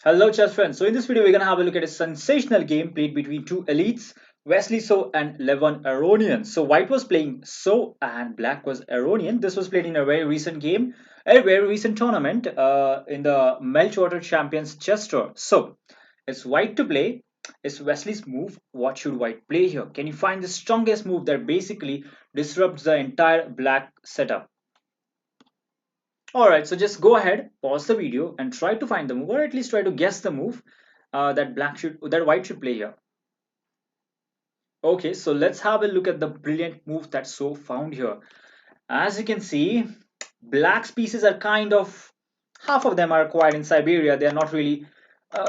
Hello chess friends. So in this video we're gonna have a look at a sensational game played between two elites, Wesley So and Levon Aronian. So white was playing So and black was Aronian. This was played in a very recent game, a very recent tournament in the Meltwater Champions Chess Tour. So it's white to play. It's Wesley's move. What should white play here? Can you find the strongest move that basically disrupts the entire black setup? Alright, so just go ahead, pause the video and try to find the move, or at least try to guess the move that white should play here. Okay, so let's have a look at the brilliant move that So found here. As you can see, black's pieces are kind of, half of them are acquired in Siberia. They are not really,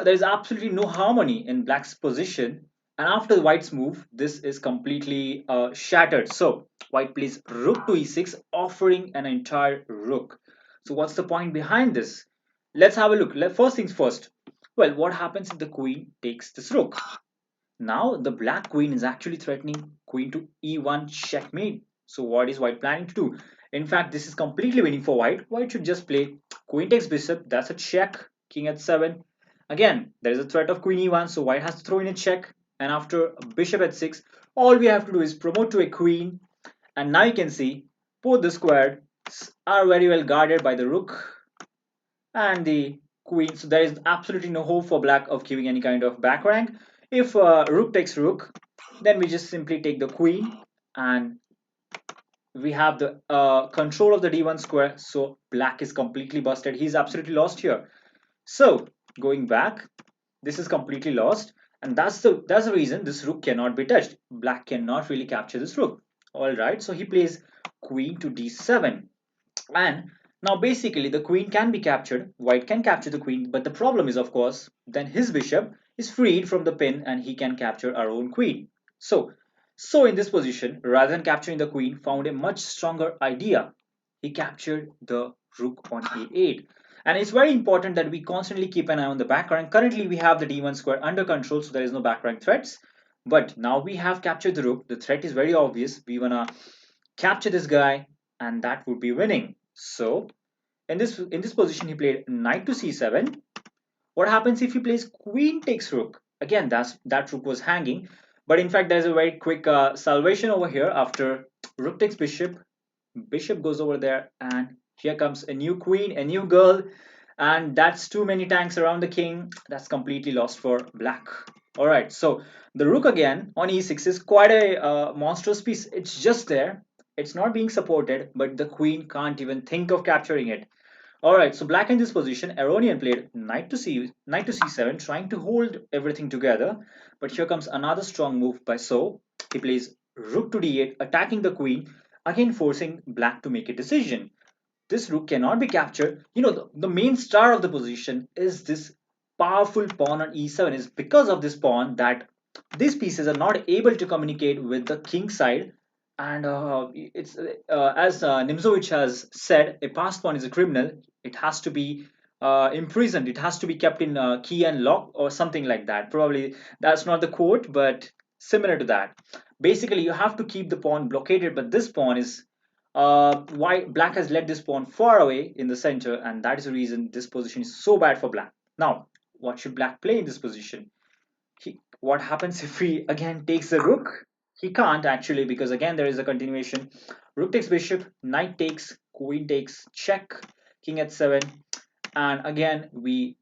there is absolutely no harmony in black's position. And after the white's move, this is completely shattered. So white plays rook to e6, offering an entire rook. So what's the point behind this? Let's have a look. First things first. Well, what happens if the queen takes this rook? Now the black queen is actually threatening queen to e1 checkmate. So what is white planning to do? In fact, this is completely winning for white. White should just play queen takes bishop. That's a check. King at 7. Again, there is a threat of queen e1, so white has to throw in a check. And after bishop at 6, all we have to do is promote to a queen. And now you can see both the squares are very well guarded by the rook and the queen. So there is absolutely no hope for black of giving any kind of back rank. If rook takes rook, then we just simply take the queen and we have the control of the d1 square. So black is completely busted. He's absolutely lost here. So going back, this is completely lost, and that's the reason this rook cannot be touched. Black cannot really capture this rook. All right, so he plays queen to d7. And now basically the queen can be captured, white can capture the queen, but the problem is, of course, then his bishop is freed from the pin and he can capture our own queen. So in this position, rather than capturing the queen, found a much stronger idea. He captured the rook on a8. And it's very important that we constantly keep an eye on the back rank. Currently we have the d1 square under control, so there is no back rank threats. But now we have captured the rook. The threat is very obvious. We wanna capture this guy, and that would be winning. So in this position, he played knight to c7. What happens if he plays queen takes rook? Again, that rook was hanging, but in fact, there's a very quick salvation over here. After rook takes bishop, bishop goes over there, and here comes a new queen, a new girl, and that's too many tanks around the king. That's completely lost for black. All right, so the rook again on e6 is quite a monstrous piece. It's just there. It's not being supported, but the queen can't even think of capturing it. All right, so black in this position, Aronian played knight to c7, trying to hold everything together. But here comes another strong move by So. He plays rook to d8, attacking the queen, again forcing black to make a decision. This rook cannot be captured. The main star of the position is this powerful pawn on e7. Is because of this pawn that these pieces are not able to communicate with the king side. And it's as Nimzo has said, a passed pawn is a criminal. It has to be imprisoned. It has to be kept in key and lock or something like that. Probably that's not the quote, but similar to that. Basically, you have to keep the pawn blockaded, but this pawn is black has let this pawn far away in the center, and that is the reason this position is so bad for black. Now, what should black play in this position? What happens if he again takes the rook? He can't actually, because again there is a continuation. Rook takes bishop, knight takes, queen takes, check, king at 7, and again we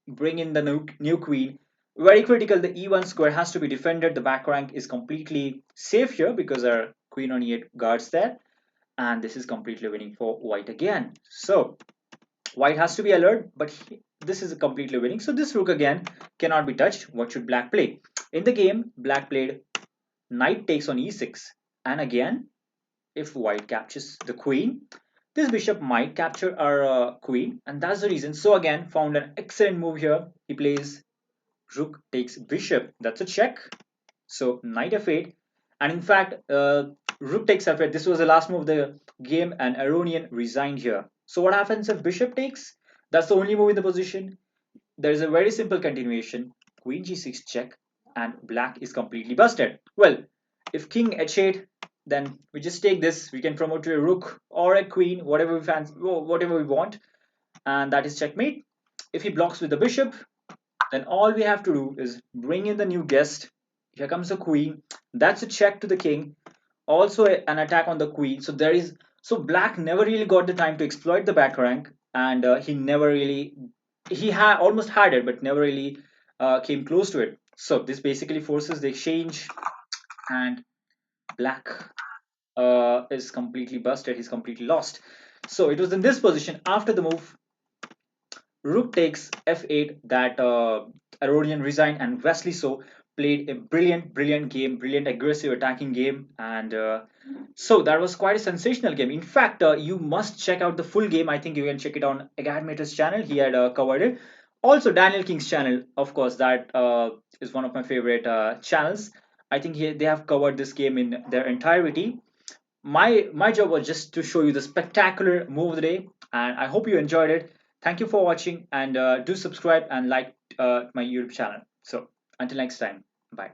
bring in the new queen. Very critical, the e1 square has to be defended. The back rank is completely safe here because our queen on e8 guards there, and this is completely winning for white again. So white has to be alert, but this is completely winning. So this rook again cannot be touched. What should black play? In the game, black played knight takes on e6. And again, if white captures the queen, this bishop might capture our queen. And that's the reason. So again, found an excellent move here. He plays rook takes bishop. That's a check. So knight f8. And in fact, rook takes f8. This was the last move of the game, and Aronian resigned here. So what happens if bishop takes? That's the only move in the position. There is a very simple continuation. Queen g6 check, and black is completely busted. Well, if king h8, then we just take this. We can promote to a rook or a queen, whatever we fancy, whatever we want, and that is checkmate. If he blocks with the bishop, then all we have to do is bring in the new guest. Here comes the queen. That's a check to the king. Also an attack on the queen. So black never really got the time to exploit the back rank, and he never really he had almost had it, but never really came close to it. So this basically forces the exchange, and black is completely busted. He's completely lost. So it was in this position after the move Rook takes f8 that Aronian resigned, and Wesley So played a brilliant game, brilliant aggressive attacking game, and so that was quite a sensational game. In fact, you must check out the full game. I think you can check it on Agadmator's channel. He had covered it. Also, Daniel King's channel, of course, that is one of my favorite channels. I think they have covered this game in their entirety. My job was just to show you the spectacular move of the day, and I hope you enjoyed it. Thank you for watching, and do subscribe and like my YouTube channel. So until next time, bye.